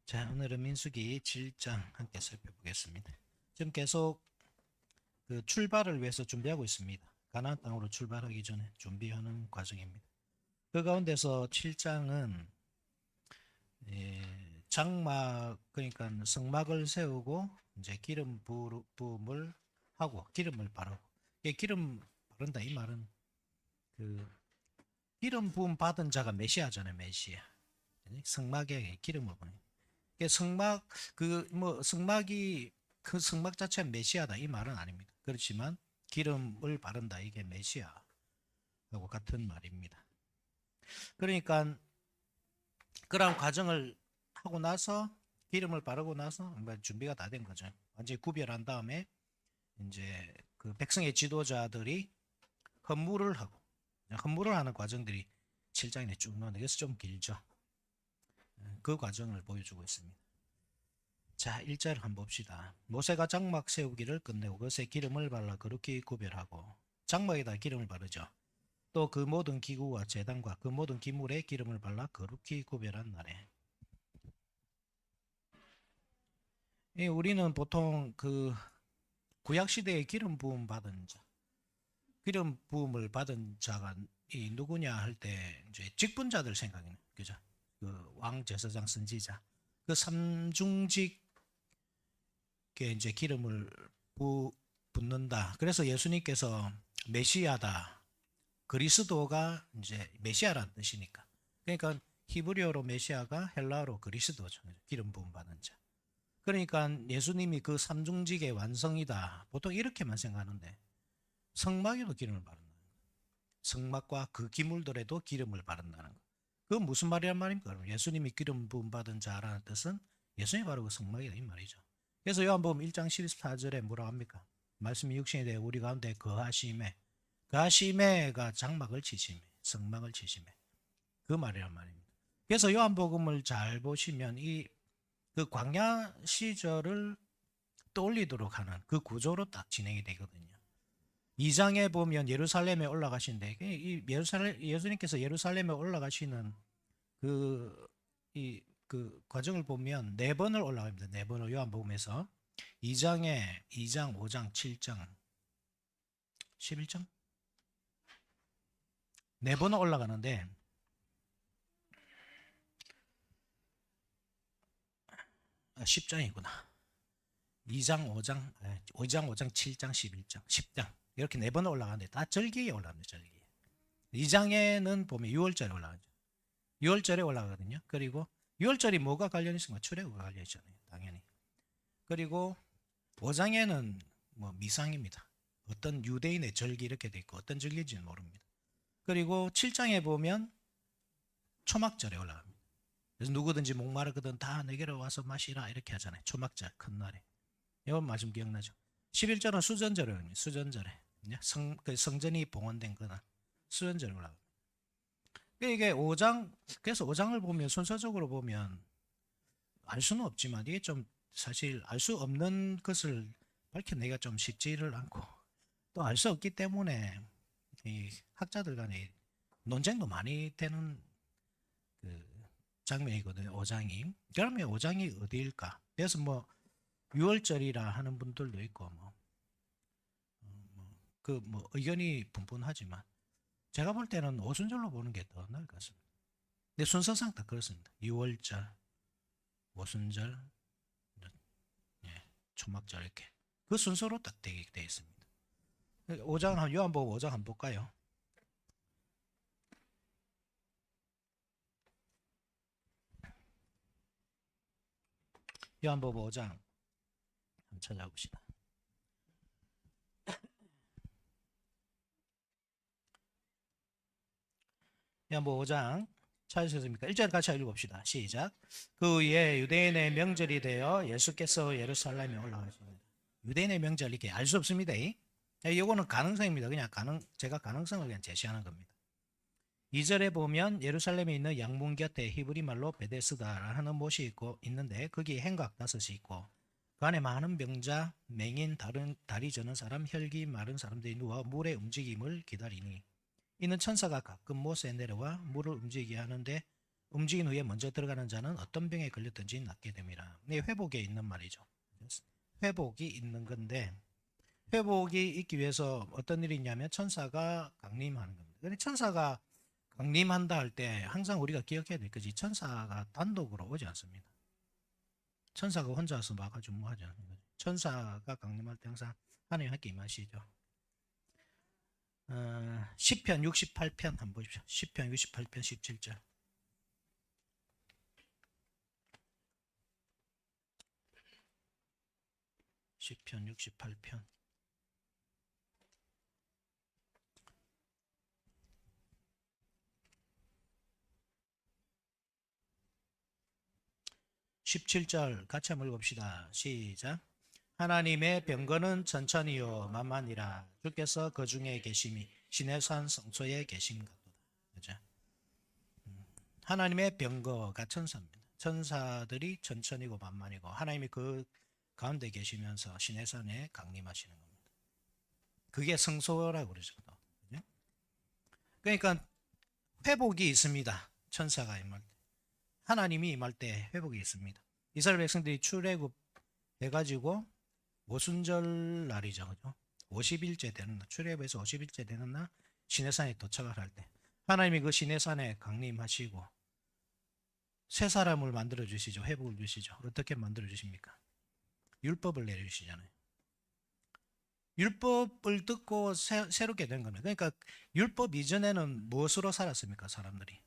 자, 오늘은 민수기 7장 함께 살펴보겠습니다. 지금 계속 그 출발을 위해서 준비하고 있습니다. 가나안 땅으로 출발하기 전에 준비하는 과정입니다. 그 가운데서 7장은 장막, 그러니까 성막을 세우고 이제 기름 부음을 하고 기름을 바르고, 이게 기름 바른다 이 말은 그 기름 부음 받은 자가 메시아잖아요. 메시아. 성막에 기름을 부는. 성막 성막이 그 성막 자체는 메시아다 이 말은 아닙니다. 그렇지만 기름을 바른다 이게 메시아하고 같은 말입니다. 그러니까 그런 과정을 하고 나서 기름을 바르고 나서 준비가 다 된 거죠. 완전히 구별한 다음에 이제 그 백성의 지도자들이 헌물을 하고 헌물을 하는 과정들이 7장에 쭉 나오는데 그래서 좀 길죠. 그 과정을 보여주고 있습니다. 자, 1절 한번 봅시다. 모세가 장막 세우기를 끝내고 그것에 기름을 발라 거룩히 구별하고, 장막에다 기름을 바르죠. 또 그 모든 기구와 제단과 그 모든 기물에 기름을 발라 거룩히 구별한 날에. 우리는 보통 그 구약시대에 기름 부음 받은 자, 기름 부음을 받은 자가 누구냐 할 때 이제 직분자들 생각이 나요. 그죠? 그 왕, 제사장, 선지자. 그 삼중직 이제 기름을 붓는다. 그래서 예수님께서 메시아다. 그리스도가 이제 메시아라는 뜻이니까. 그러니까 히브리어로 메시아가 헬라어로 그리스도죠. 기름 부음 받은 자. 그러니까 예수님이 그 삼중직의 완성이다. 보통 이렇게만 생각하는데 성막에도 기름을 바른다는 거. 성막과 그 기물들에도 기름을 바른다는 거. 그건 무슨 말이란 말입니까? 예수님이 기름 부음 받은 자라는 뜻은 예수님이 바로 그 성막이다 이 말이죠. 그래서 요한복음 1장 14절에 뭐라고 합니까? 말씀이 육신이 되어 우리 가운데 거하심에, 거하심에가 장막을 치심에, 성막을 치심에, 그 말이란 말입니다. 그래서 요한복음을 잘 보시면 이 그 광야 시절을 떠올리도록 하는 그 구조로 딱 진행이 되거든요. 2장에 보면 예루살렘에 올라가신데 이 예수님께서 예루살렘에 올라가시는 그 그 과정을 보면 4번을 올라갑니다. 4번을 요한복음에서 2장, 5장, 7장, 11장 4번을 올라가는데 10장이구나. 2장, 5장, 5장, 7장, 11장, 10장 이렇게 4번을 올라가는데 다 절기에 올라갑니다. 절기에. 2장에는 보면 6월절에 올라가죠. 6월절에 올라가거든요. 그리고 6월절이 뭐가 관련있습니까? 출애굽과 관련있잖아요. 당연히. 그리고 5장에는 뭐 미상입니다. 어떤 유대인의 절기 이렇게 돼 있고 어떤 절기인지는 모릅니다. 그리고 7장에 보면 초막절에 올라갑니다. 그래서 누구든지 목마르거든 다 내게로 와서 마시라 이렇게 하잖아요. 초막절 큰 날에. 이건 말씀 기억나죠? 11절은 수전절에 올라갑니다. 수전절에. 성전이 봉헌된 그날 수전절에 올라갑니다. 이게 5장, 그래서 5장을 보면 순서적으로 보면 알 수는 없지만 이게 좀 사실 알 수 없는 것을 밝혀내기가 좀 쉽지를 않고 또 알 수 없기 때문에 이 학자들 간에 논쟁도 많이 되는 그 장면이거든요. 5장이. 그러면 5장이 어디일까? 그래서 뭐 6월절이라 하는 분들도 있고 뭐 의견이 분분하지만 제가 볼 때는 오순절로 보는 게 더 나을 것 같습니다. 근데 순서상 다 그렇습니다. 6월절, 오순절, 초막절 이렇게 그 순서로 딱 되어 있습니다. 5장 요한복음 5장 한번 볼까요? 요한복음 5장 한번 찾아봅시다. 요한복음 5장 찾으셨습니까? 1절 같이 읽어봅시다. 시작. 그 후에 유대인의 명절이 되어 예수께서 예루살렘에 올라가십니다. 유대인의 명절 이렇게 알 수 없습니다. 이거는 가능성입니다. 그냥 제가 가능성을 그냥 제시하는 겁니다. 2절에 보면 예루살렘에 있는 양문 곁에 히브리 말로 베데스다라는 하는 못이 있는데 거기에 행각 5이 있고 그 안에 많은 병자, 맹인, 다리 저는 사람, 혈기 마른 사람들이 누워 물의 움직임을 기다리니 이는 천사가 가끔 못에 내려와 물을 움직이게 하는데 움직인 후에 먼저 들어가는 자는 어떤 병에 걸렸든지 낫게 됩니다. 네, 회복에 있는 말이죠. 회복이 있는 건데 회복이 있기 위해서 어떤 일이 있냐면 천사가 강림하는 겁니다. 근데 천사가 강림한다 할 때 항상 우리가 기억해야 될 것이 천사가 단독으로 오지 않습니다. 천사가 혼자서 와가지고 뭐 하지 않는 거죠. 천사가 강림할 때 항상 하나님 함께 임하시죠. 시편 68편 한번 보십시오. 시편 68편 17절. 시편 68편 17절 같이 한번 읽읍시다. 시작. 하나님의 병거는 천천히요 만만이라 주께서 그 중에 계심이 신의 산 성소에 계신 같도다. 그죠? 하나님의 병거가 천사입니다. 천사들이 천천히고 만만이고 하나님이 그 가운데 계시면서 신의 산에 강림하시는 겁니다. 그게 성소라고 그러죠. 그죠? 그러니까 회복이 있습니다. 천사가 임할 때. 하나님이 임할 때 회복이 있습니다. 이스라엘 백성들이 출애굽 해가지고 오순절 날이죠. 그죠? 50일째 되는 날, 출애굽에서 50일째 되는 날 시내산에 도착을 할 때 하나님이 그 시내산에 강림하시고 새 사람을 만들어 주시죠. 회복을 주시죠. 어떻게 만들어 주십니까? 율법을 내려주시잖아요. 율법을 듣고 새롭게 된 겁니다. 그러니까 율법 이전에는 무엇으로 살았습니까? 사람들이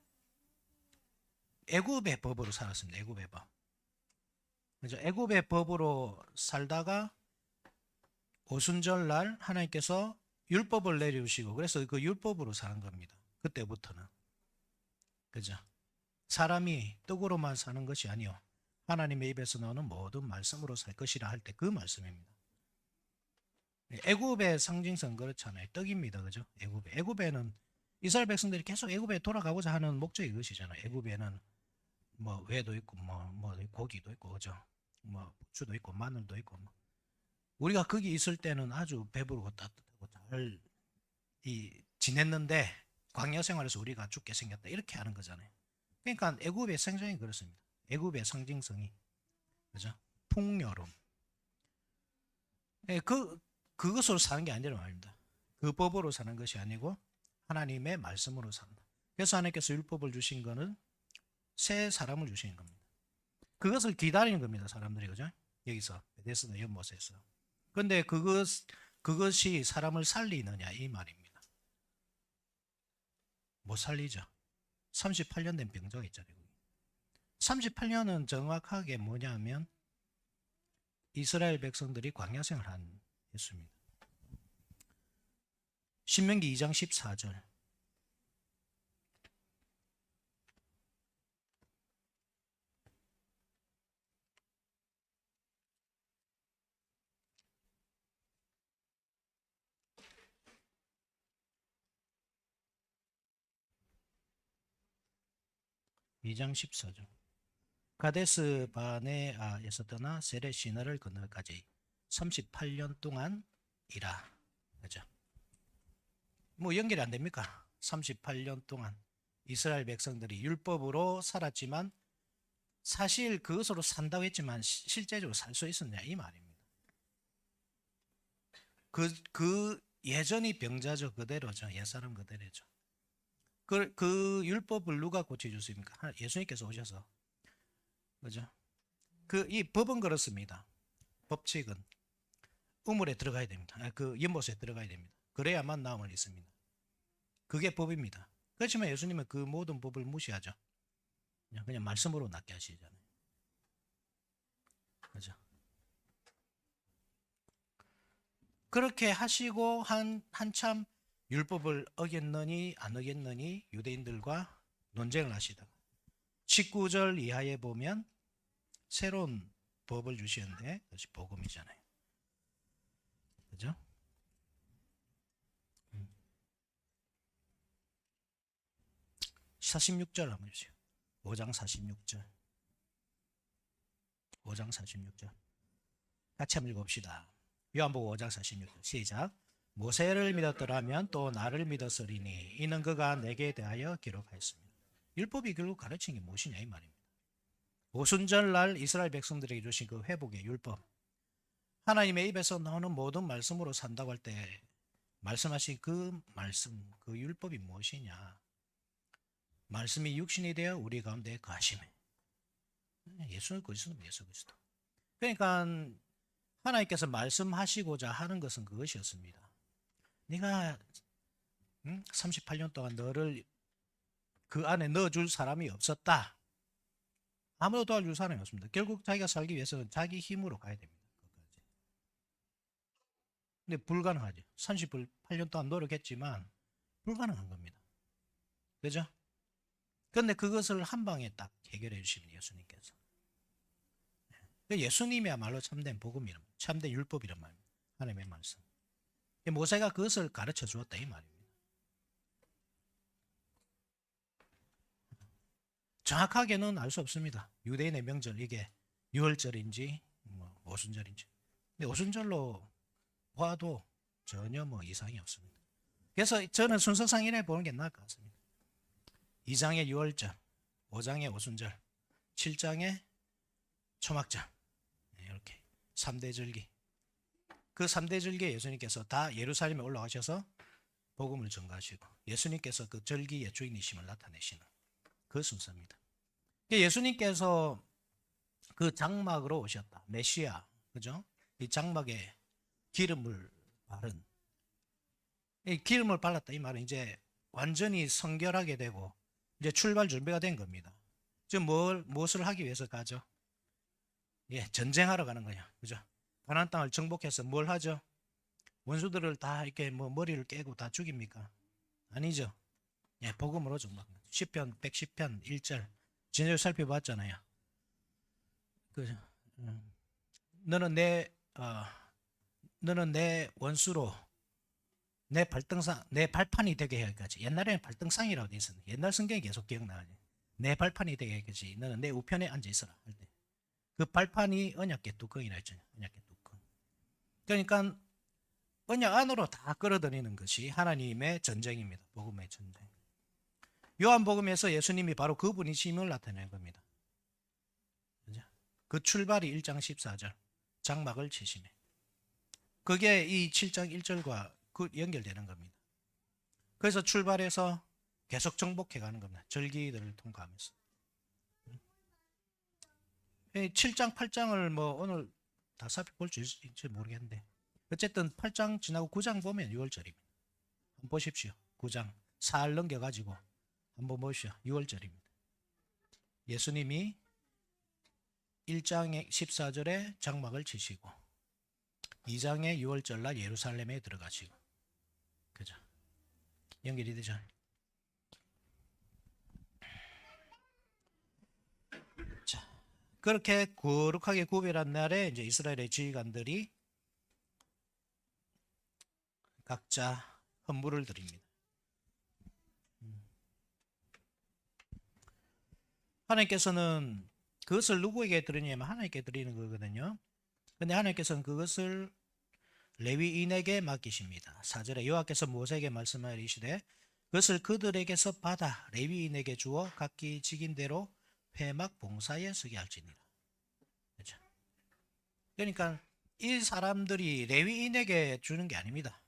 애굽의 법으로 살았습니다. 애굽의 법. 그죠? 애굽의 법으로 살다가 오순절 날 하나님께서 율법을 내려주시고 그래서 그 율법으로 사는 겁니다. 그때부터는. 그죠? 사람이 떡으로만 사는 것이 아니요 하나님의 입에서 나오는 모든 말씀으로 살 것이라 할 때 그 말씀입니다. 애굽의 상징성 그렇잖아요. 떡입니다. 그죠? 애굽에는 이스라엘 백성들이 계속 애굽에 돌아가고자 하는 목적이 그것이잖아요. 애굽에는 뭐 회도 있고 뭐 고기도 있고 그죠? 뭐 부추도 있고 마늘도 있고 뭐. 우리가 거기 있을 때는 아주 배부르고 따뜻하고 잘 지냈는데 광야 생활에서 우리가 죽게 생겼다 이렇게 하는 거잖아요. 그러니까 애굽의 상징이 그렇습니다. 애굽의 상징성이 그죠? 풍요로움. 그것으로 사는 게 아니라 말입니다. 그 법으로 사는 것이 아니고 하나님의 말씀으로 산다. 그래서 하나님께서 율법을 주신 거는 새 사람을 주시는 겁니다. 그것을 기다리는 겁니다. 사람들이 그죠? 여기서 베데스다 연못에서. 그런데 그것이 사람을 살리느냐 이 말입니다. 못 살리죠. 38년 된 병자가 있잖아요. 38년은 정확하게 뭐냐면 이스라엘 백성들이 광야 생활한 예수입니다. 신명기 2장 14절. (2장 14절) 가데스 바네아에서 떠나 세레 시너를 건너까지 38년 동안이라. 그죠? 뭐 연결이 안 됩니까? 38년 동안 이스라엘 백성들이 율법으로 살았지만 사실 그것으로 산다고 했지만 실제적으로 살 수 있었냐 이 말입니다. 그 예전이 병자죠. 그대로죠. 옛사람 그대로죠. 그 율법을 누가 고쳐줬습니까? 예수님께서 오셔서. 그죠? 이 법은 그렇습니다. 법칙은 우물에 들어가야 됩니다. 그 연못에 들어가야 됩니다. 그래야만 나음을 있습니다. 그게 법입니다. 그렇지만 예수님은 그 모든 법을 무시하죠. 그냥 말씀으로 낫게 하시잖아요. 그죠? 그렇게 하시고 한참 율법을 어겼느니 안 어겼느니 유대인들과 논쟁을 하시다가 19절 이하에 보면 새로운 법을 주시는데 그것이 복음이잖아요. 그죠? 46절 한번 주세요. 5장 46절. 5장 46절. 같이 한번 읽어봅시다. 요한복음 5장 46절. 시작. 모세를 믿었더라면 또 나를 믿었으리니 이는 그가 내게 대하여 기록하였습니다. 율법이 결국 가르친 게 무엇이냐 이 말입니다. 오순절날 이스라엘 백성들에게 주신 그 회복의 율법, 하나님의 입에서 나오는 모든 말씀으로 산다고 할 때 말씀하신 그 말씀, 그 율법이 무엇이냐? 말씀이 육신이 되어 우리 가운데 거하심에. 예수 그리스도는 예수 그리스도. 그러니까 하나님께서 말씀하시고자 하는 것은 그것이었습니다. 네가 38년 동안 너를 그 안에 넣어줄 사람이 없었다. 아무도 도와줄 사람이 없습니다. 결국 자기가 살기 위해서는 자기 힘으로 가야 됩니다. 근데 불가능하죠. 38년 동안 노력했지만 불가능한 겁니다. 그죠? 근데 그것을 한 방에 딱 해결해 주시는 예수님께서. 예수님이야말로 참된 복음이란, 참된 율법이란 말입니다. 하나님의 말씀. 모세가 그것을 가르쳐 주었다 이 말입니다. 정확하게는 알 수 없습니다. 유대인의 명절 이게 6월절인지 오순절인지. 근데 오순절로 봐도 전혀 이상이 없습니다. 그래서 저는 순서상 이래 보는 게 나을 것 같습니다. 2장의 6월절, 5장의 오순절, 7장의 초막절, 이렇게 3대 절기. 그 3대 절기에 예수님께서 다 예루살렘에 올라가셔서 복음을 전가하시고 예수님께서 그 절기의 주인이심을 나타내시는 그 순서입니다. 예수님께서 그 장막으로 오셨다. 메시아, 그죠? 이 장막에 기름을 바른, 이 기름을 발랐다 이 말은 이제 완전히 성결하게 되고 이제 출발 준비가 된 겁니다. 지금 무엇을 하기 위해서 가죠? 예, 전쟁하러 가는 거야, 그죠? 가나안 땅을 정복해서 뭘 하죠? 원수들을 다 이렇게 머리를 깨고 다 죽입니까? 아니죠. 예, 복음으로 정복합니다. 시편 110편 1절 지난주에 살펴봤잖아요. 너는 내 원수로 내 발판이 되게 해야지. 옛날에는 발등상이라고 돼 있었는데 옛날 성경이 계속 기억나지. 내 발판이 되게 해야지. 너는 내 우편에 앉아 있어라 할 때. 그 발판이 언약궤 뚜껑이라 했잖아요. 언약궤 뚜껑. 그러니까 언약 안으로 다 끌어들이는 것이 하나님의 전쟁입니다. 복음의 전쟁. 요한복음에서 예수님이 바로 그분이심을 나타내는 겁니다. 그 출발이 1장 14절 장막을 치심에. 그게 이 7장 1절과 연결되는 겁니다. 그래서 출발해서 계속 정복해 가는 겁니다. 절기들을 통과하면서. 7장 8장을 오늘 다 살펴볼 수 있을지 모르겠는데 어쨌든 8장 지나고 9장 보면 6월절입니다. 한번 보십시오. 9장 사흘 넘겨가지고 한번 보십시오. 6월절입니다. 예수님이 1장의 14절에 장막을 치시고 2장의 6월절날 예루살렘에 들어가시고, 그죠? 연결이 되죠? 자, 그렇게 거룩하게 구별한 날에 이제 이스라엘의 지휘관들이 각자 헌물을 드립니다. 하나님께서는 그것을 누구에게 드리냐면 하나님께 드리는 거거든요. 근데 하나님께서는 그것을 레위인에게 맡기십니다. 4절에 여호와께서 모세에게 말씀하여 이르시되 그것을 그들에게서 받아 레위인에게 주어 각기 직인대로 회막 봉사에 쓰게 할지니라. 그렇죠? 그러니까 이 사람들이 레위인에게 주는 게 아닙니다.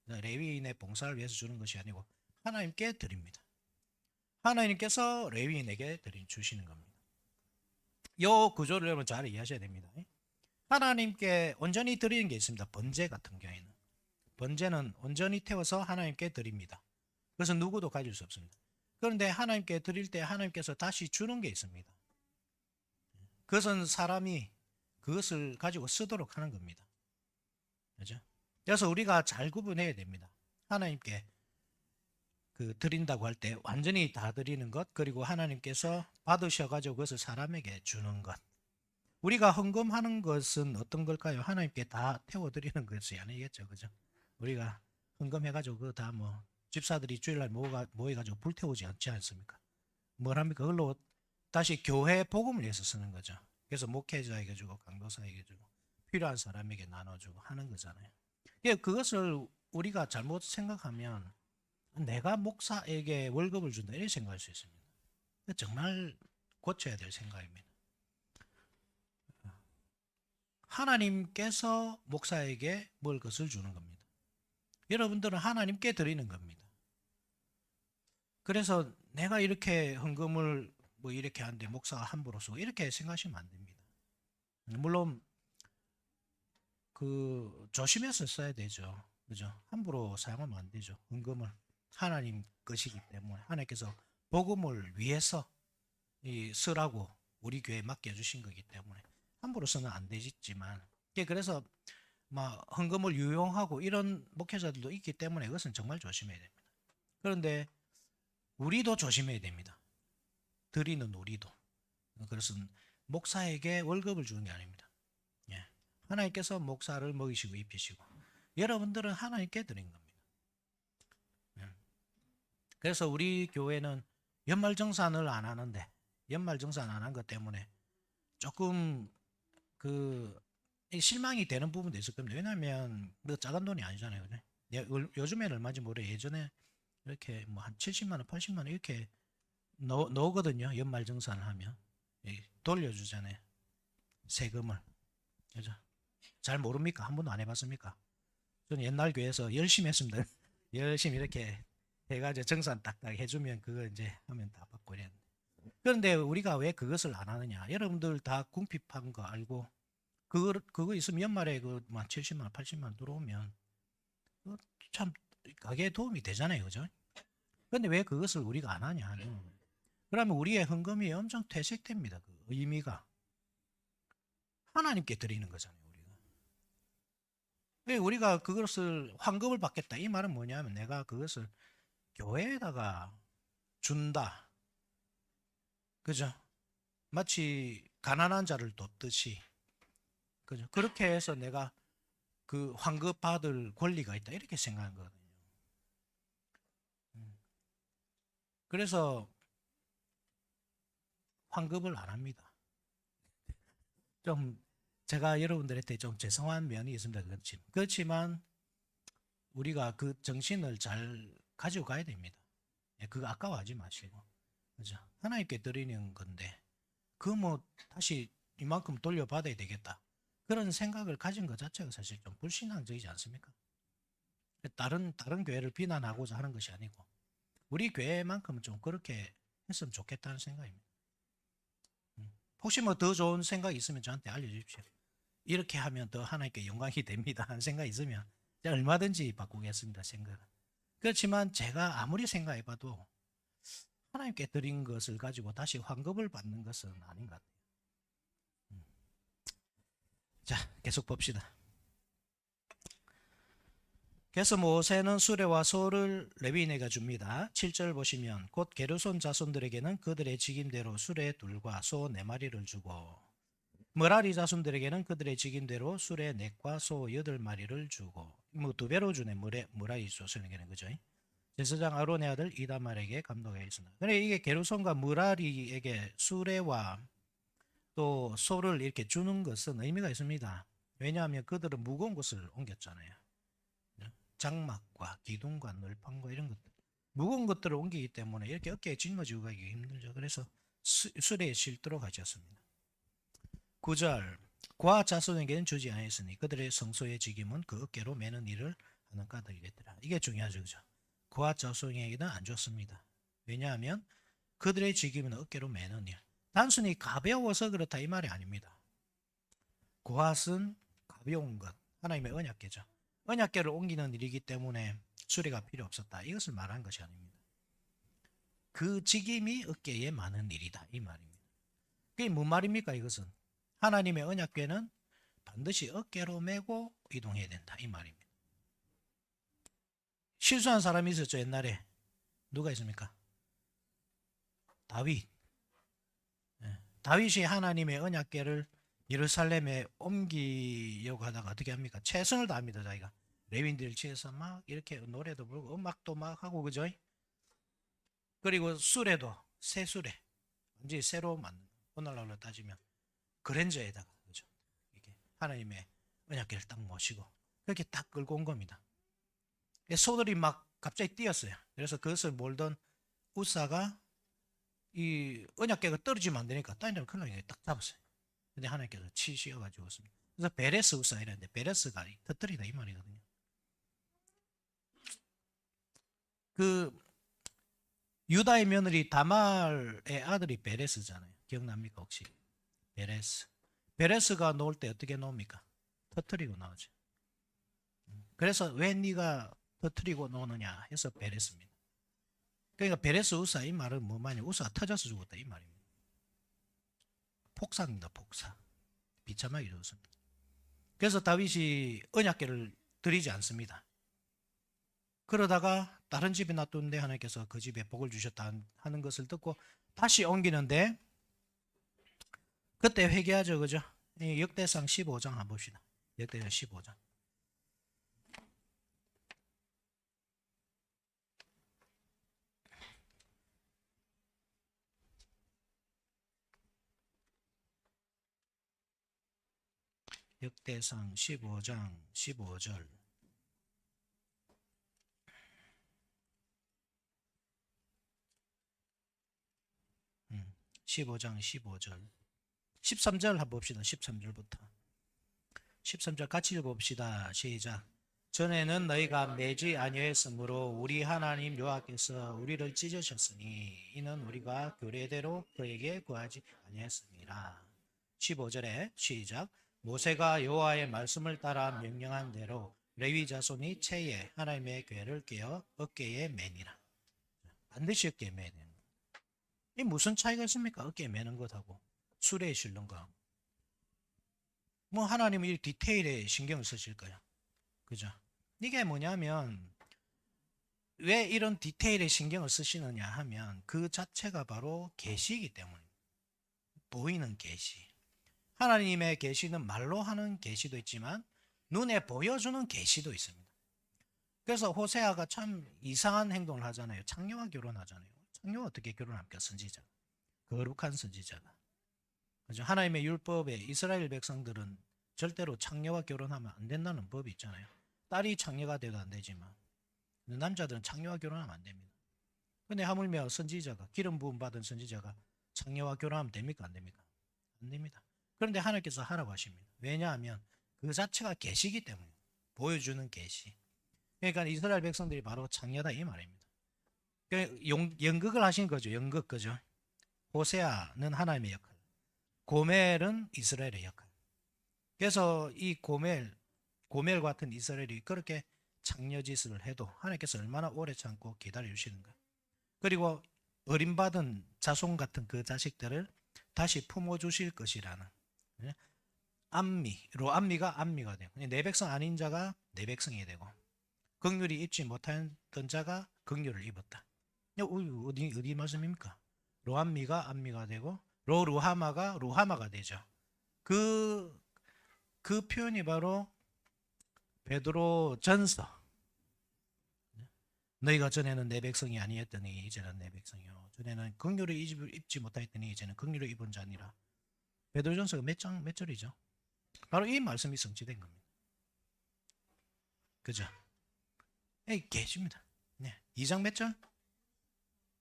레위인의 봉사를 위해서 주는 것이 아니고 하나님께 드립니다. 하나님께서 레위인에게 주시는 겁니다. 이 구조를 여러분 잘 이해하셔야 됩니다. 하나님께 온전히 드리는 게 있습니다. 번제 같은 경우에는. 번제는 온전히 태워서 하나님께 드립니다. 그래서 누구도 가질 수 없습니다. 그런데 하나님께 드릴 때 하나님께서 다시 주는 게 있습니다. 그것은 사람이 그것을 가지고 쓰도록 하는 겁니다. 그렇죠? 그래서 우리가 잘 구분해야 됩니다. 하나님께 드린다고 할 때 완전히 다 드리는 것, 그리고 하나님께서 받으셔가지고 그것을 사람에게 주는 것. 우리가 헌금하는 것은 어떤 걸까요? 하나님께 다 태워드리는 것이 아니겠죠. 그죠? 우리가 헌금해가지고 그거 다 집사들이 주일날 모여가지고 불태우지 않지 않습니까? 뭘 합니까? 그걸로 다시 교회 복음을 위해서 쓰는 거죠. 그래서 목회자에게 주고 강도사에게 주고 필요한 사람에게 나눠주고 하는 거잖아요. 그것을 우리가 잘못 생각하면 내가 목사에게 월급을 준다 이렇게 생각할 수 있습니다. 정말 고쳐야 될 생각입니다. 하나님께서 목사에게 뭘 것을 주는 겁니다. 여러분들은 하나님께 드리는 겁니다. 그래서 내가 이렇게 헌금을 뭐 이렇게 하는데 목사가 함부로 쓰고 이렇게 생각하시면 안 됩니다. 물론 그 조심해서 써야 되죠. 그죠? 함부로 사용하면 안 되죠. 헌금을 하나님 것이기 때문에 하나님께서 복음을 위해서 쓰라고 우리 교회에 맡겨주신 거기 때문에 함부로 쓰면 안 되지만, 그래서 막 헌금을 유용하고 이런 목회자들도 있기 때문에 이것은 정말 조심해야 됩니다. 그런데 우리도 조심해야 됩니다. 드리는 우리도. 그것은 목사에게 월급을 주는 게 아닙니다. 예. 하나님께서 목사를 먹이시고 입히시고 여러분들은 하나님께 드린 겁니다. 예. 그래서 우리 교회는 연말정산을 안 하는데, 연말정산 안 한 것 때문에 조금 그 실망이 되는 부분도 있을 겁니다. 왜냐하면 뭐 작은 돈이 아니잖아요. 그래? 요즘에는 얼마인지 모르. 예전에 이렇게 뭐 한 70만 원, 80만 원 이렇게 넣거든요. 연말정산을 하면 돌려주잖아요. 세금을. 그죠? 잘 모릅니까? 한 번도 안 해봤습니까? 저는 옛날 교회에서 열심히 했습니다. 열심히 이렇게 해가지고 정산 딱딱 해주면 그거 이제 하면 다 받고 이랬는데. 그런데 우리가 왜 그것을 안 하느냐? 여러분들 다 궁핍한 거 알고 그거 있으면 연말에 그만 70만 원, 80만 원 들어오면 참 가게에 도움이 되잖아요. 그죠? 그런데 왜 그것을 우리가 안 하냐? 그러면 우리의 헌금이 엄청 퇴색됩니다. 그 의미가 하나님께 드리는 거잖아요. 우리가 그것을 환급을 받겠다. 이 말은 뭐냐면 내가 그것을 교회에다가 준다. 그죠? 마치 가난한 자를 돕듯이. 그죠? 그렇게 해서 내가 그 환급 받을 권리가 있다. 이렇게 생각한 거거든요. 그래서 환급을 안 합니다. 좀 제가 여러분들한테 좀 죄송한 면이 있습니다. 그렇지만 우리가 그 정신을 잘 가지고 가야 됩니다. 그거 아까워하지 마시고. 그죠? 하나님께 드리는 건데 그 뭐 다시 이만큼 돌려받아야 되겠다. 그런 생각을 가진 것 자체가 사실 좀 불신앙적이지 않습니까? 다른 교회를 비난하고자 하는 것이 아니고 우리 교회만큼은 좀 그렇게 했으면 좋겠다는 생각입니다. 혹시 뭐 더 좋은 생각이 있으면 저한테 알려주십시오. 이렇게 하면 더 하나님께 영광이 됩니다 하는 생각이 있으면 제가 얼마든지 바꾸겠습니다. 생각은. 그렇지만 제가 아무리 생각해봐도 하나님께 드린 것을 가지고 다시 환급을 받는 것은 아닌 것 같아요. 자, 계속 봅시다. 그래서 모세는 수레와 소를 레위인에게 줍니다. 7절 보시면 곧 게르손 자손들에게는 그들의 직임대로 수레 둘과 소 4마리를 주고 머라리 자손들에게는 그들의 직임대로 수레 4과 소 8마리를 주고 뭐 2배로 주네. 머라리 자손에게는. 그죠? 제사장 아론의 아들 이다말에게 감독하였습니다. 그런데 이게 게르손과 머라리에게 수레와 또 소를 이렇게 주는 것은 의미가 있습니다. 왜냐하면 그들은 무거운 것을 옮겼잖아요. 장막과 기둥과 널판과 이런 것들, 무거운 것들을 옮기기 때문에 이렇게 어깨에 짊어지고 가기 힘들죠. 그래서 수레에 실도록 하셨습니다. 9절 고아 자손에게는 주지 아니했으니 그들의 성소의 직임은 그 어깨로 매는 일을 하는 까닭이랬더라. 이게 중요하죠. 그죠? 고아 자손에게는 안 줬습니다. 왜냐하면 그들의 직임은 어깨로 매는 일. 단순히 가벼워서 그렇다 이 말이 아닙니다. 고앗은 가벼운 것, 하나님의 언약궤죠. 언약궤를 옮기는 일이기 때문에 수레가 필요 없었다. 이것을 말한 것이 아닙니다. 그 직임이 어깨에 많은 일이다. 이 말입니다. 그게 뭔 말입니까? 이것은 하나님의 언약궤는 반드시 어깨로 메고 이동해야 된다. 이 말입니다. 실수한 사람이 있었죠. 옛날에. 누가 있습니까? 다윗. 다윗이 하나님의 언약궤를 예루살렘에 옮기려고 하다가 어떻게 합니까? 최선을 다합니다. 자기가 레위인들 치에서 막 이렇게 노래도 부르고 음악도 막 하고. 그죠? 그리고 수레도 새 수레 완전히 새로 만든, 오늘날로 따지면 그랜저에다가, 그죠? 이게 하나님의 언약궤를 딱 모시고 그렇게 딱 끌고 온 겁니다. 소들이 막 갑자기 뛰었어요. 그래서 그것을 몰던 우사가 이 언약궤가 떨어지면 안 되니까 다니엘 큰일 나게 딱 잡았어요. 근데 하나님께서 치시어가지고 습니다. 그래서 베레스 우사 이랬는데 베레스가 터뜨리다 이 말이거든요. 그 유다의 며느리 다말의 아들이 베레스잖아요. 기억납니까 혹시? 베레스. 베레스가 놓을 때 어떻게 놓습니까? 터뜨리고 나오죠. 그래서 왜 네가 터뜨리고 놓느냐 해서 베레스입니다. 그러니까 베레스 우사 이 말은 뭐 말이냐? 우사가 터져서 죽었다 이 말입니다. 폭사입니다. 폭사. 비참하게 죽었습니다. 그래서 다윗이 언약궤를 드리지 않습니다. 그러다가 다른 집에 놔두는데 하나님께서 그 집에 복을 주셨다 하는 것을 듣고 다시 옮기는데 그때 회개하죠. 그죠? 역대상 15장 한번 봅시다. 역대상 15장. 역대상 15장 15절. 15장 15절. 13절 한번 봅시다. 13절부터. 13절 같이 읽어봅시다. 시작. 전에는 너희가 매지 아니하였으므로 우리 하나님 여호와께서 우리를 찢으셨으니 이는 우리가 규례대로 그에게 구하지 아니하였습니다. 15절에 시작. 모세가 여호와의 말씀을 따라 명령한 대로 레위 자손이 채에 하나님의 궤를 꿰어 어깨에 매니라. 반드시 어깨에 매는. 이 무슨 차이가 있습니까? 어깨에 매는 것하고 수레에 실는 거하고. 뭐 하나님은 이 디테일에 신경을 쓰실까요? 그죠? 이게 뭐냐면 왜 이런 디테일에 신경을 쓰시느냐 하면 그 자체가 바로 계시이기 때문입니다. 보이는 계시. 하나님의 계시는 말로 하는 계시도 있지만 눈에 보여주는 계시도 있습니다. 그래서 호세아가 참 이상한 행동을 하잖아요. 창녀와 결혼하잖아요. 창녀와 어떻게 결혼합니까? 선지자. 거룩한 선지자가. 그죠? 하나님의 율법에 이스라엘 백성들은 절대로 창녀와 결혼하면 안 된다는 법이 있잖아요. 딸이 창녀가 돼도 안 되지만 남자들은 창녀와 결혼하면 안 됩니다. 근데 하물며 선지자가 기름 부음 받은 선지자가 창녀와 결혼하면 됩니까? 안 됩니까? 안 됩니다. 그런데 하나님께서 하라고 하십니다. 왜냐하면 그 자체가 계시기 때문에 보여주는 계시. 그러니까 이스라엘 백성들이 바로 창녀다 이 말입니다. 연극을 하신 거죠. 연극 그죠? 호세아는 하나님의 역할, 고멜은 이스라엘의 역할. 그래서 이 고멜 같은 이스라엘이 그렇게 창녀짓을 해도 하나님께서 얼마나 오래 참고 기다려 주시는가. 그리고 어림받은 자손 같은 그 자식들을 다시 품어주실 것이라는 안미로 안미가 안미가 되고 내 백성 아닌 자가 내 백성이 되고 긍휼이 입지 못했던 자가 긍휼을 입었다. 어디 말씀입니까? 로안미가 안미가 되고 로루하마가 루하마가 되죠. 그 표현이 바로 베드로 전서. 너희가 전에는 내 백성이 아니었더니 이제는 내 백성이요. 전에는 긍휼을 입지 못하였더니 이제는 긍휼을 입은 자니라. 베드로 전서가 몇 절이죠? 바로 이 말씀이 성취된 겁니다. 그죠? 계십니다. 네. 2장 몇 절?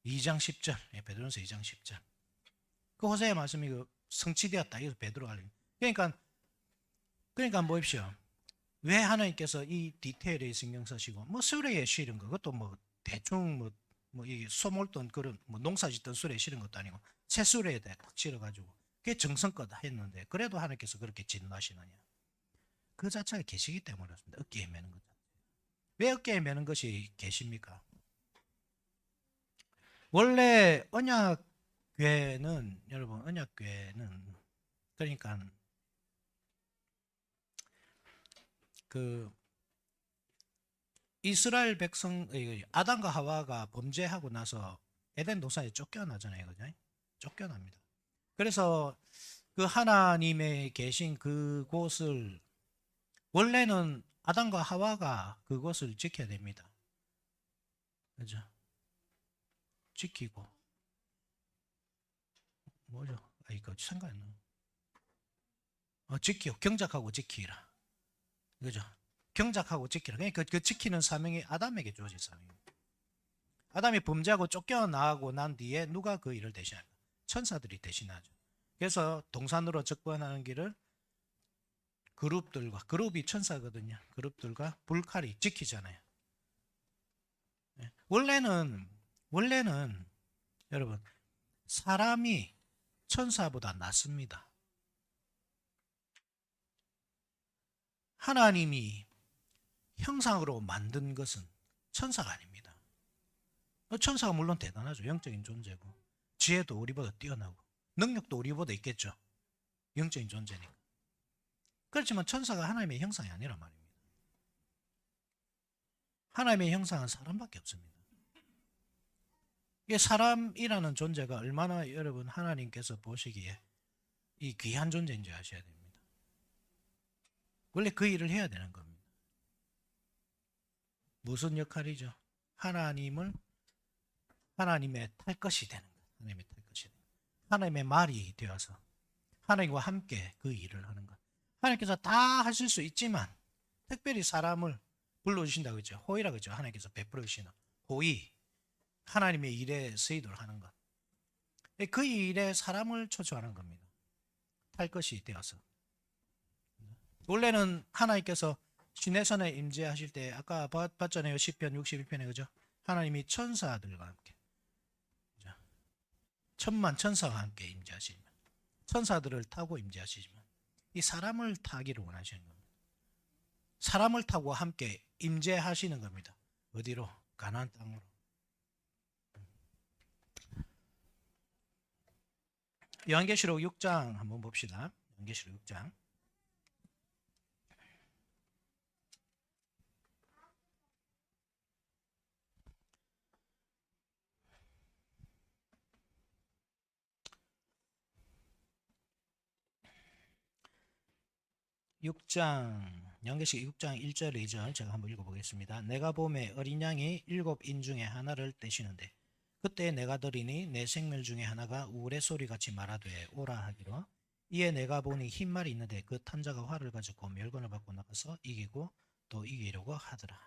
2장 10절. 베드로전서 2장 10절. 그 호세의 말씀이 성취되었다. 이거 베드로가 알립니다. 그러니까 보십시오. 왜 하나님께서 이 디테일에 신경 쓰시고 뭐 수레에 실은 거 그것도 뭐 대충 이 소몰던 그런 농사 짓던 수레에 실은 것도 아니고 새 수레에 딱 실어가지고 그게 정성껏 했는데 그래도 하나님께서 그렇게 진노하시느냐? 그 자체가 계시기 때문에 그렇습니다. 어깨에 매는 것. 왜 어깨에 매는 것이 계십니까? 원래 언약궤는 여러분 언약궤는 그러니까 그 이스라엘 백성 아담과 하와가 범죄하고 나서 에덴 동산에 쫓겨나잖아요, 그죠? 쫓겨납니다. 그래서 그 하나님의 계신 그곳을 원래는 아담과 하와가 그곳을 지켜야 됩니다. 그죠? 지키고 뭐죠? 이거 상관없나? 지키고 경작하고 지키라. 그죠? 경작하고 지키라. 그러니까 그 지키는 사명이 아담에게 주어진 사명입니다. 아담이 범죄하고 쫓겨나고 난 뒤에 누가 그 일을 대신할까? 천사들이 대신하죠. 그래서 동산으로 접근하는 길을 그룹이 천사거든요. 그룹들과 불칼이 지키잖아요. 원래는 여러분 사람이 천사보다 낫습니다. 하나님이 형상으로 만든 것은 천사가 아닙니다. 천사가 물론 대단하죠. 영적인 존재고 지혜도 우리보다 뛰어나고 능력도 우리보다 있겠죠. 영적인 존재니까. 그렇지만 천사가 하나님의 형상이 아니란 말입니다. 하나님의 형상은 사람밖에 없습니다. 이게 사람이라는 존재가 얼마나 여러분 하나님께서 보시기에 이 귀한 존재인지 아셔야 됩니다. 원래 그 일을 해야 되는 겁니다. 무슨 역할이죠? 하나님의 탈 것이 되는 것. 하나님의 탈 것이 되는 것. 하나님의 말이 되어서 하나님과 함께 그 일을 하는 것. 하나님께서 다 하실 수 있지만 특별히 사람을 불러주신다고 했죠. 호의라고 했죠. 하나님께서 베풀어 주시는 호의. 하나님의 일에 쓰이도록 하는 것. 그 일에 사람을 초청하는 겁니다. 탈 것이 되어서. 원래는 하나님께서 시내산에 임재하실 때 아까 봤잖아요. 시편 61편에 그죠? 하나님이 천사들과 함께 그죠? 천만 천사와 함께 임재하시지만 천사들을 타고 임재하시지만 이 사람을 타기를 원하시는 겁니다. 사람을 타고 함께 임재하시는 겁니다. 어디로? 가나안 땅으로. 요한계시록 6장 한번 봅시다. 요한계시록 6장. 요한계시록 6장 1절 2절 제가 한번 읽어보겠습니다. 내가 보매 어린 양이 7인 중에 하나를 떼시는데 그때 내가 들으니 내 생멸 중에 하나가 우울의 소리같이 말하되 오라 하기로 이에 내가 보니 흰 말이 있는데 그 탄자가 활을 가지고 멸관을 받고 나가서 이기고 또 이기려고 하더라.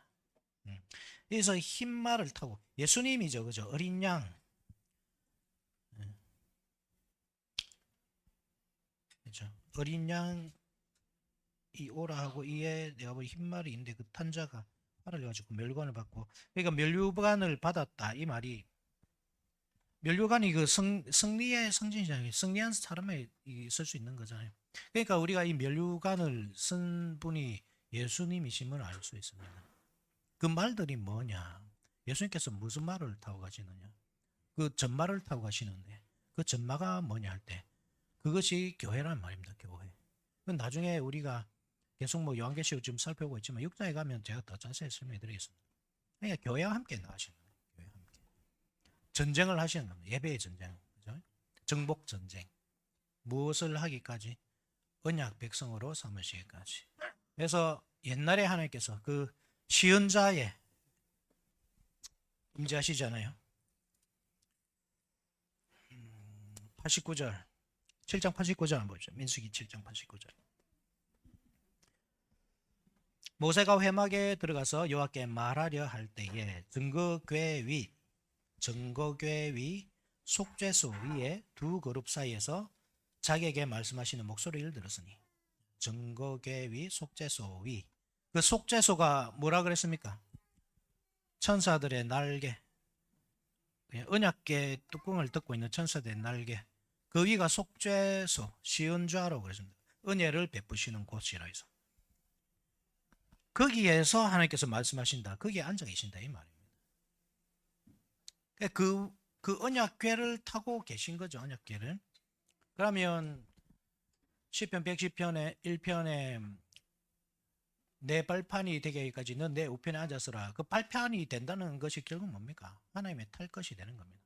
여기서 흰 말을 타고 예수님이죠. 그죠? 어린 양. 그죠? 어린 양이 오라 하고 이에 내가 보니 흰 말이 있는데 그 탄자가 활을 가지고 멸관을 받고 그러니까 멸류관을 받았다 이 말이 멸류관이 그 승리의 상징이잖아요. 승리한 사람에 쓸 수 있는 거잖아요. 그러니까 우리가 이 멸류관을 쓴 분이 예수님이심을 알 수 있습니다. 그 말들이 뭐냐? 예수님께서 무슨 말을 타고 가시느냐? 그 전마를 타고 가시는데 그 전마가 뭐냐 할 때 그것이 교회란 말입니다. 교회. 나중에 우리가 계속 뭐 요한계시록 지금 살펴보고 있지만 6장에 가면 제가 더 자세히 설명해 드리겠습니다. 그러니까 교회와 함께 나가시는 거예요. 교회와 함께. 전쟁을 하시는 겁니다. 예배의 전쟁. 그죠? 정복 전쟁. 무엇을 하기까지? 언약 백성으로 삼으시기까지. 그래서 옛날에 하나님께서 그 시은자에 임재하시잖아요. 89절 7장 89절 한번 보죠. 민수기 7장 89절. 모세가 회막에 들어가서 여호와께 말하려 할 때에 증거궤 위 속죄소 위에 두 그룹 사이에서 자기에게 말씀하시는 목소리를 들었으니 증거궤 위 속죄소 위. 그 속죄소가 뭐라 그랬습니까? 천사들의 날개. 언약궤 뚜껑을 덮고 있는 천사들의 날개. 그 위가 속죄소 시은좌라고 그랬습니다. 은혜를 베푸시는 곳이라 해서 거기에서 하나님께서 말씀하신다. 거기에 앉아 계신다 이 말입니다. 그 언약궤를 타고 계신 거죠. 언약궤를. 그러면 시편 110편에 1편에 내 발판이 되게 하기까지 넌 내 우편에 앉았으라. 그 발판이 된다는 것이 결국 뭡니까? 하나님의 탈 것이 되는 겁니다.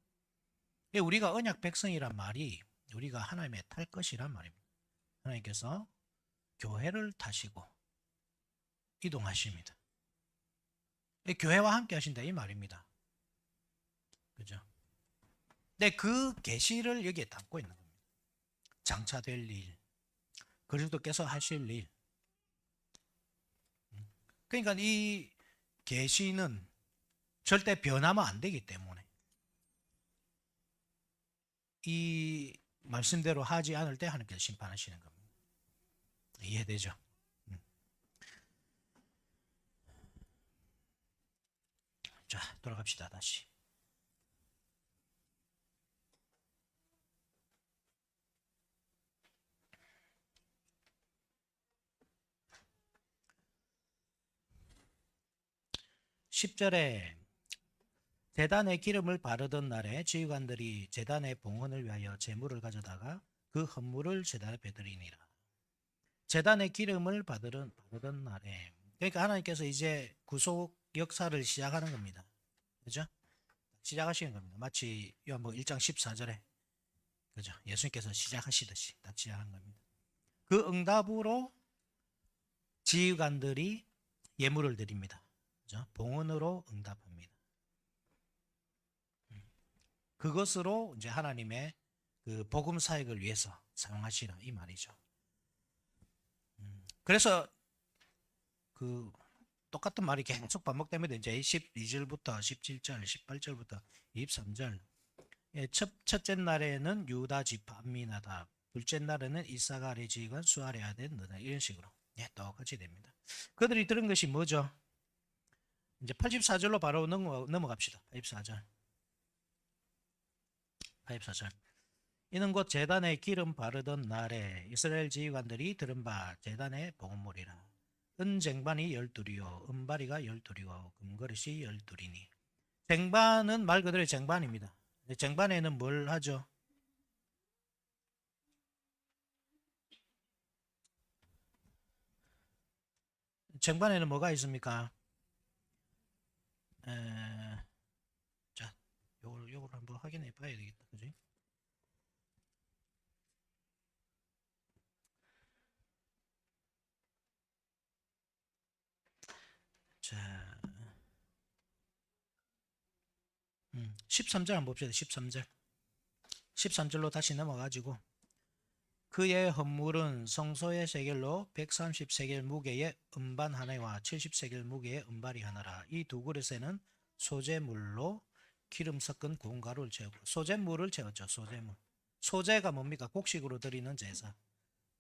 우리가 언약 백성이란 말이 우리가 하나님의 탈 것이란 말입니다. 하나님께서 교회를 타시고 이동하십니다. 교회와 함께 하신다 이 말입니다. 그죠? 근데 그 계시를 여기에 담고 있는 겁니다. 장차될 일, 그리스도께서 하실 일. 그러니까 이 계시는 절대 변하면 안 되기 때문에 이 말씀대로 하지 않을 때 하나님께서 심판하시는 겁니다. 이해되죠? 음. 자, 돌아갑시다. 다시. (10절에) 제단에 기름을 바르던 날에 지휘관들이 제단의 봉헌을 위하여 제물을 가져다가 그 헌물을 제단에 베드리니라. 제단에 기름을 바르던 날에, 그러니까 하나님께서 이제 구속 역사를 시작하는 겁니다. 그죠? 시작하시는 겁니다. 마치 요한복음 1장 14절에 그죠? 예수님께서 시작하시듯이 딱 시작한 겁니다. 그 응답으로 지휘관들이 예물을 드립니다. 그죠? 봉헌으로 응답합니다. 그것으로 이제 하나님의 그 복음 사역을 위해서 사용하시라 이 말이죠. 그래서 그 똑같은 말이 계속 반복됩니다. 이제 12절부터 17절, 18절부터 23절. 예, 첫째 날에는 유다 지파 암미나답, 둘째 날에는 이사가의 지휘관 수아의 아들 너다, 이런 식으로 예, 똑같이 됩니다. 그들이 들은 것이 뭐죠? 이제 84절로 바로 넘어갑시다. 84절. 이는 곧 제단에 기름 바르던 날에 이스라엘 지휘관들이 들은 바 제단의 봉헌물이라. 은쟁반이 12이요 은바리가 12이요 금그릇이 12이니. 쟁반은 말 그대로 쟁반입니다. 쟁반에는 뭘 하죠? 쟁반에는 뭐가 있습니까? 자, 요걸 한번 확인해 봐야 되겠다. 그지? 자, 13절 한번 봅시다. 13절. 13절로 다시 넘어가지고 그의 헌물은 성소의 세겔로 130세겔 무게의 음반 하나와 70세겔 무게의 음발이 하나라. 이 두 그릇에는 소재물로 기름 섞은 고운 가루를 채우고 소재물을 채웠죠. 소재물. 소재가 뭡니까? 곡식으로 드리는 제사.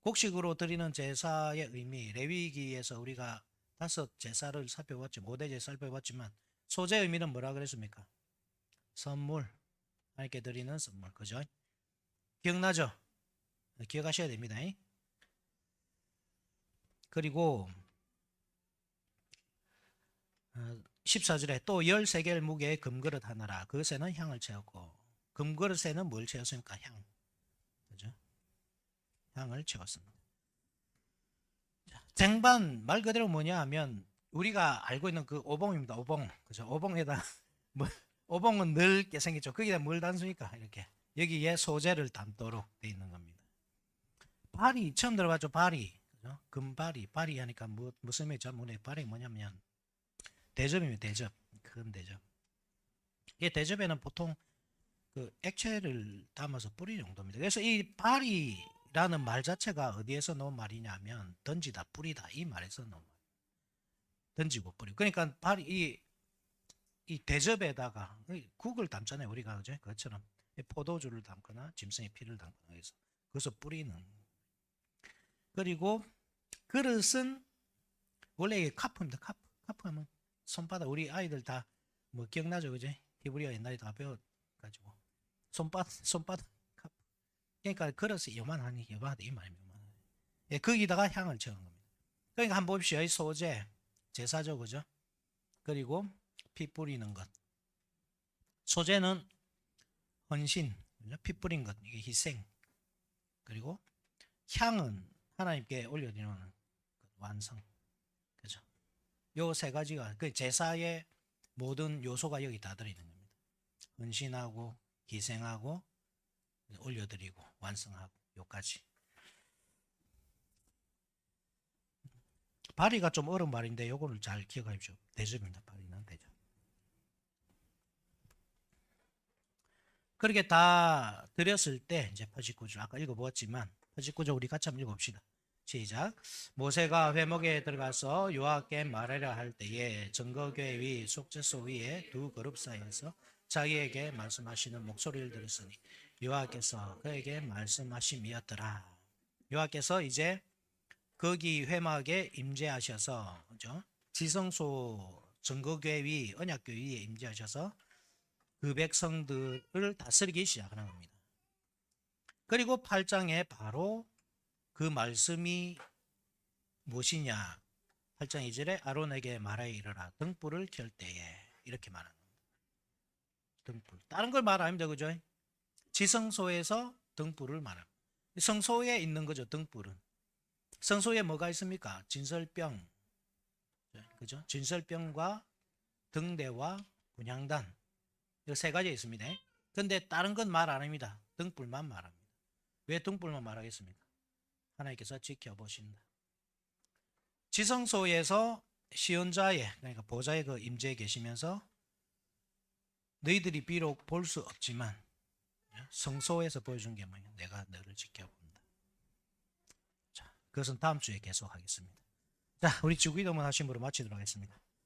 곡식으로 드리는 제사의 의미, 레위기에서 우리가 5 제사를 살펴봤죠. 5대 제사를 살펴봤지만 소재 의미는 뭐라 그랬습니까? 선물. 하나님께 드리는 선물. 그죠? 기억나죠? 기억하셔야 됩니다. 그리고 14절에 또 13개의 무게의 금그릇 하나라. 그것에는 향을 채웠고 금그릇에는 뭘 채웠습니까? 향. 그죠? 향을 채웠습니다. 쟁반 말 그대로 뭐냐 하면 우리가 알고 있는 그 오봉입니다. 오봉. 그죠? 오봉에다 뭐 오봉은 넓게 생겼죠. 거기다 뭘 담습니까? 이렇게. 여기에 소재를 담도록 되어 있는 겁니다. 바리 처음 들어봤죠? 바리. 그죠? 금바리. 바리 하니까 무슨 의미죠? 바리 뭐냐면 대접입니다. 대접. 큰 대접. 이 대접에는 보통 그 액체를 담아서 뿌리는 정도입니다. 그래서 이 바리라는 말 자체가 어디에서 나온 말이냐면 던지다, 뿌리다 이 말에서 나온 말. 던지고 뿌리고. 그러니까 바리 이 대접에다가 국을 담잖아요. 우리가 그죠? 그것처럼 포도주를 담거나 짐승의 피를 담거나 해서 그래서 뿌리는. 그리고 그릇은 원래 이게 카프입니다. 카프 하면 손바닥. 우리 아이들 다 뭐 기억나죠? 그죠? 히브리어 옛날에 다 배워가지고 손바닥 카프. 그러니까 그릇이 요만하니 요만하다 이 말입니다. 예, 거기다가 향을 채운 겁니다. 그러니까 한번 봅시다. 이 소재 제사죠. 그죠? 그리고 피 뿌리는 것. 소재는 헌신, 그죠? 피 뿌린 것, 이게 희생. 그리고 향은 하나님께 올려드리는 완성. 그죠? 요 세 가지가 그 제사의 모든 요소가 여기 다 들어있는 겁니다. 헌신하고 희생하고 올려드리고 완성하고 요까지. 바리가 좀 어려운 말인데 요거를 잘 기억하십시오. 대접입니다. 바리는 대접. 그렇게 다 드렸을 때 이제 89절 아까 읽어보았지만 89절 우리 같이 한번 읽어봅시다. 시작. 모세가 회막에 들어가서 여호와께 말하려 할 때에 증거궤 위 속죄소 위에 두 그룹 사이에서 자기에게 말씀하시는 목소리를 들었으니 여호와께서 그에게 말씀하심이었더라. 여호와께서 이제 거기 회막에 임재하셔서, 그죠? 지성소 증거궤 위 언약궤 위에 임재하셔서 그 백성들을 다스리기 시작하는 겁니다. 그리고 8장에 바로 그 말씀이 무엇이냐? 8장 2절에 아론에게 말하여 이르라. 등불을 켤 때에, 이렇게 말하는 겁니다. 등불. 다른 걸 말 아닙니다. 그죠? 지성소에서 등불을 말합니다. 성소에 있는 거죠. 등불은. 성소에 뭐가 있습니까? 진설병. 그죠? 진설병과 등대와 분향단. 이 세 가지 있습니다. 근데 다른 건 말 안 합니다. 등불만 말합니다. 왜 등불만 말하겠습니까? 하나님께서 지켜보신다. 지성소에서 시언자의, 그러니까 보좌의 그 임재에 계시면서 너희들이 비록 볼 수 없지만 성소에서 보여준 게 뭐냐? 내가 너를 지켜본다. 자, 그것은 다음 주에 계속하겠습니다. 자, 우리 주기도문 하심으로 마치도록 하겠습니다.